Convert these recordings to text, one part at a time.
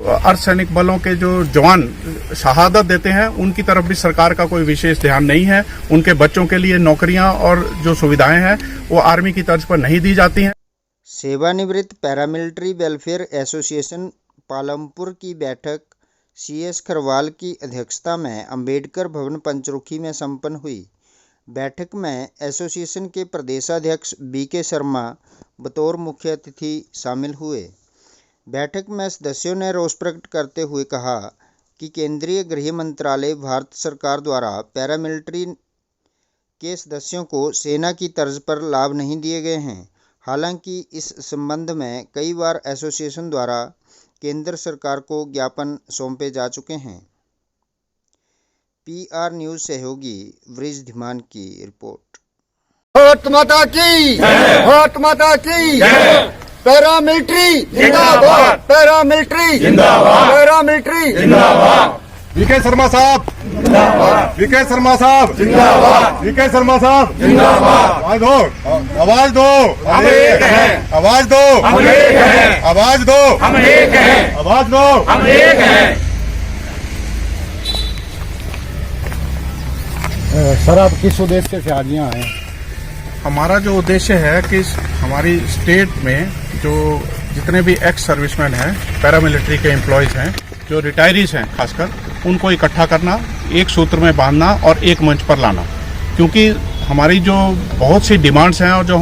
अर्धसैनिक बलों के जो जवान शहादत देते हैं उनकी तरफ भी सरकार का कोई विशेष ध्यान नहीं है। उनके बच्चों के लिए नौकरियां और जो सुविधाएं हैं वो आर्मी की तर्ज पर नहीं दी जाती हैं। सेवानिवृत्त पैरामिलिट्री वेलफेयर एसोसिएशन पालमपुर की बैठक CS खरवाल की अध्यक्षता में अंबेडकर भवन पंचरुखी में संपन्न हुई। बैठक में एसोसिएशन के प्रदेशाध्यक्ष BK शर्मा बतौर मुख्य अतिथि शामिल हुए। बैठक में सदस्यों ने रोष प्रकट करते हुए कहा कि केंद्रीय गृह मंत्रालय भारत सरकार द्वारा पैरामिलिट्री के सदस्यों को सेना की तर्ज पर लाभ नहीं दिए गए हैं। हालांकि इस संबंध में कई बार एसोसिएशन द्वारा केंद्र सरकार को ज्ञापन सौंपे जा चुके हैं। PR न्यूज सहयोगी वृज धीमान की रिपोर्ट। भारत माता की जय, भारत माता की जय। पैरामिलिट्री जिंदाबाद, पैरामिलिट्री जिंदाबाद, पैरामिलिट्री जिंदाबाद। BK शर्मा साहब जिंदाबाद, BK शर्मा साहब जिंदाबाद, BK शर्मा साहब जिंदाबाद। आवाज दो, आवाज दो, हम एक हैं। आवाज दो, हम एक हैं। आवाज दो, हम एक हैं। आवाज दो, हम एक हैं। सर, आप किस उद्देश्य से आज यहाँ आए? हमारा जो उद्देश्य है कि हमारी स्टेट में जो जितने भी एक्स सर्विसमैन हैं, पैरामिलिट्री के एम्प्लॉयज हैं, जो रिटायरीज हैं खासकर, उनको इकट्ठा करना, एक सूत्र में बांधना और एक मंच पर लाना। क्योंकि हमारी जो बहुत सी डिमांड्स हैं और जो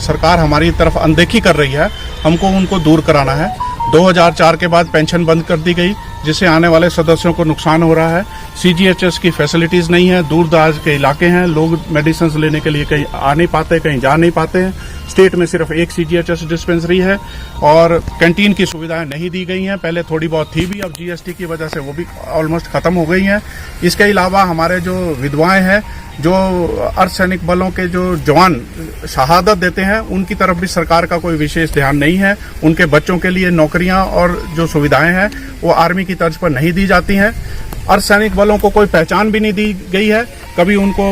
सरकार हमारी तरफ अनदेखी कर रही है, हमको उनको दूर कराना है। 2004 के बाद पेंशन बंद कर दी गई, जिससे आने वाले सदस्यों को नुकसान हो रहा है। CGHS की फैसिलिटीज़ नहीं है, दूर दराज के इलाके हैं, लोग मेडिसिन लेने के लिए कहीं आ नहीं पाते, कहीं जा नहीं पाते हैं। स्टेट में सिर्फ एक CGHS डिस्पेंसरी है और कैंटीन की सुविधाएं नहीं दी गई हैं। पहले थोड़ी बहुत थी भी, अब GST की वजह से वो भी ऑलमोस्ट खत्म हो गई हैं। इसके अलावा हमारे जो विधवाएं हैं, जो अर्धसैनिक बलों के जो जवान शहादत देते हैं, उनकी तरफ भी सरकार का कोई विशेष ध्यान नहीं है। उनके बच्चों के लिए नौकरियां और जो सुविधाएं हैं वो आर्मी की तर्ज पर नहीं दी जाती हैं। अर्धसैनिक बलों को कोई पहचान भी नहीं दी गई है। कभी उनको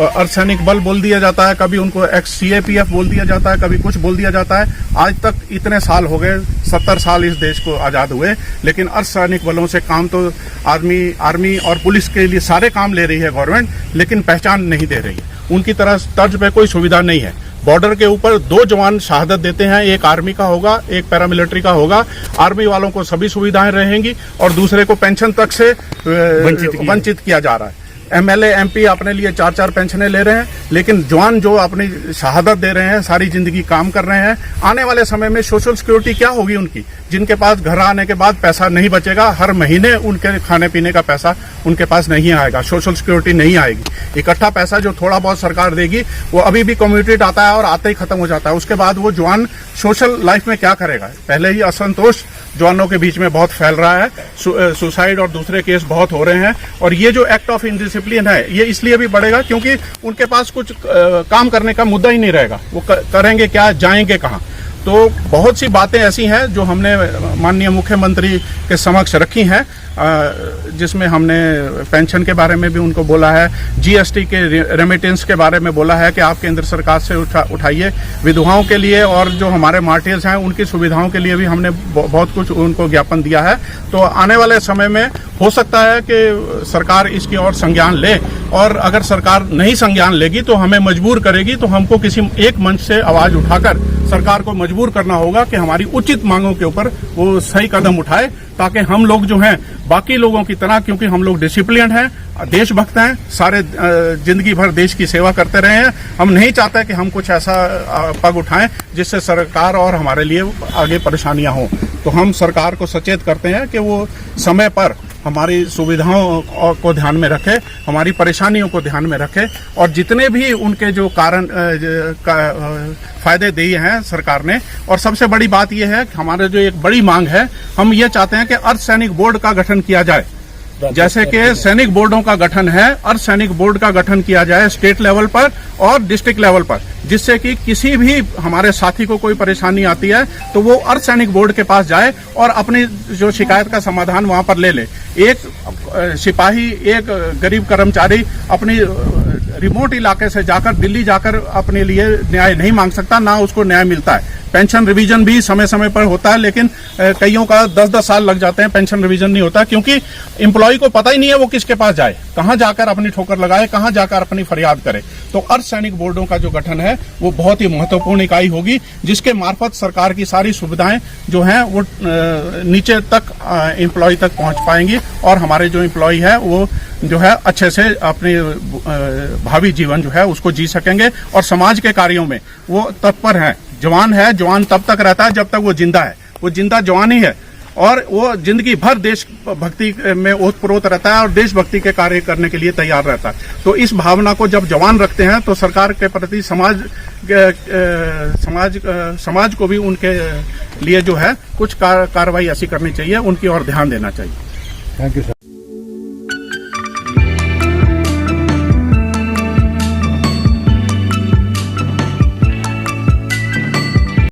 अर्धसैनिक बल बोल दिया जाता है, कभी उनको CAPF बोल दिया जाता है, कभी कुछ बोल दिया जाता है। आज तक इतने साल हो गए, 70 साल इस देश को आजाद हुए, लेकिन अर्धसैनिक बलों से काम तो आर्मी और पुलिस के लिए सारे काम ले रही है गवर्नमेंट, लेकिन पहचान नहीं दे रही है। उनकी तरह तर्ज पे कोई सुविधा नहीं है। बॉर्डर के ऊपर 2 जवान शहादत देते हैं, एक आर्मी का होगा, एक पैरामिलिट्री का होगा। आर्मी वालों को सभी सुविधाएं रहेंगी और दूसरे को पेंशन तक से वंचित किया जा रहा है। MLA MP अपने लिए 4-4 पेंशनें ले रहे हैं, लेकिन जवान जो अपनी शहादत दे रहे हैं, सारी जिंदगी काम कर रहे हैं, आने वाले समय में सोशल सिक्योरिटी क्या होगी उनकी? जिनके पास घर आने के बाद पैसा नहीं बचेगा, हर महीने उनके खाने पीने का पैसा उनके पास नहीं आएगा, सोशल सिक्योरिटी नहीं आएगी। इकट्ठा पैसा जो थोड़ा बहुत सरकार देगी वो अभी भी कम्युनिकेट आता है और आते ही खत्म हो जाता है। उसके बाद वो जवान सोशल लाइफ में क्या करेगा? पहले ही असंतोष जवानों के बीच में बहुत फैल रहा है, सुसाइड और दूसरे केस बहुत हो रहे हैं। और ये जो एक्ट ऑफ इनडिसिप्लिन है, ये इसलिए भी बढ़ेगा क्योंकि उनके पास कुछ काम करने का मुद्दा ही नहीं रहेगा। वो करेंगे क्या, जाएंगे कहाँ? तो बहुत सी बातें ऐसी हैं जो हमने माननीय मुख्यमंत्री के समक्ष रखी हैं, जिसमें हमने पेंशन के बारे में भी उनको बोला है, GST के रेमिटेंस के बारे में बोला है कि आप केंद्र सरकार से उठाइए। विधवाओं के लिए और जो हमारे मार्टियर्स हैं उनकी सुविधाओं के लिए भी हमने बहुत कुछ उनको ज्ञापन दिया है। तो आने वाले समय में हो सकता है कि सरकार इसकी और संज्ञान ले, और अगर सरकार नहीं संज्ञान लेगी तो हमें मजबूर करेगी, तो हमको किसी एक मंच से आवाज उठाकर सरकार को मजबूर करना होगा कि हमारी उचित मांगों के ऊपर वो सही कदम उठाए, ताकि हम लोग जो हैं बाकी लोगों की तरह, क्योंकि हम लोग डिसिप्लिन्ड हैं, देशभक्त हैं, सारे जिंदगी भर देश की सेवा करते रहे हैं, हम नहीं चाहते कि हम कुछ ऐसा पग उठाएं जिससे सरकार और हमारे लिए आगे परेशानियां हों। तो हम सरकार को सचेत करते हैं कि वो समय पर हमारी सुविधाओं को ध्यान में रखे, हमारी परेशानियों को ध्यान में रखे, और जितने भी उनके जो कारण फायदे दिए हैं सरकार ने। और सबसे बड़ी बात यह है कि हमारे जो एक बड़ी मांग है, हम ये चाहते हैं कि अर्धसैनिक बोर्ड का गठन किया जाए। जैसे कि सैनिक बोर्डों का गठन है, अर्धसैनिक बोर्ड का गठन किया जाए स्टेट लेवल पर और डिस्ट्रिक्ट लेवल पर, जिससे कि किसी भी हमारे साथी को कोई परेशानी आती है तो वो अर्धसैनिक बोर्ड के पास जाए और अपनी जो शिकायत का समाधान वहां पर ले ले। एक सिपाही, एक गरीब कर्मचारी अपनी रिमोट इलाके से जाकर दिल्ली जाकर अपने लिए न्याय नहीं मांग सकता, ना उसको न्याय मिलता है। पेंशन रिवीजन भी समय समय पर होता है, लेकिन कईयों का 10-10 साल लग जाते हैं, पेंशन रिवीजन नहीं होता, क्योंकि एम्प्लॉय को पता ही नहीं है वो किसके पास जाए, कहां जाकर अपनी ठोकर लगाए, कहां जाकर अपनी फरियाद करे। तो अर्धसैनिक बोर्डों का जो गठन है वो बहुत ही महत्वपूर्ण इकाई होगी, जिसके मार्फत सरकार की सारी सुविधाएं जो हैं वो नीचे तक एम्प्लॉय तक पहुंच पाएंगी, और हमारे जो एम्प्लॉय है वो जो है अच्छे से अपने भावी जीवन जो है उसको जी सकेंगे, और समाज के कार्यों में वो तत्पर है। जवान तब तक रहता है जब तक वो जिंदा है, वो जिंदा जवान ही है, और वो जिंदगी भर देशभक्ति में ओतप्रोत रहता है और देशभक्ति के कार्य करने के लिए तैयार रहता है। तो इस भावना को जब जवान रखते हैं तो सरकार के प्रति समाज को भी उनके लिए जो है कुछ कार्रवाई ऐसी करनी चाहिए, उनकी ओर ध्यान देना चाहिए। Thank you sir.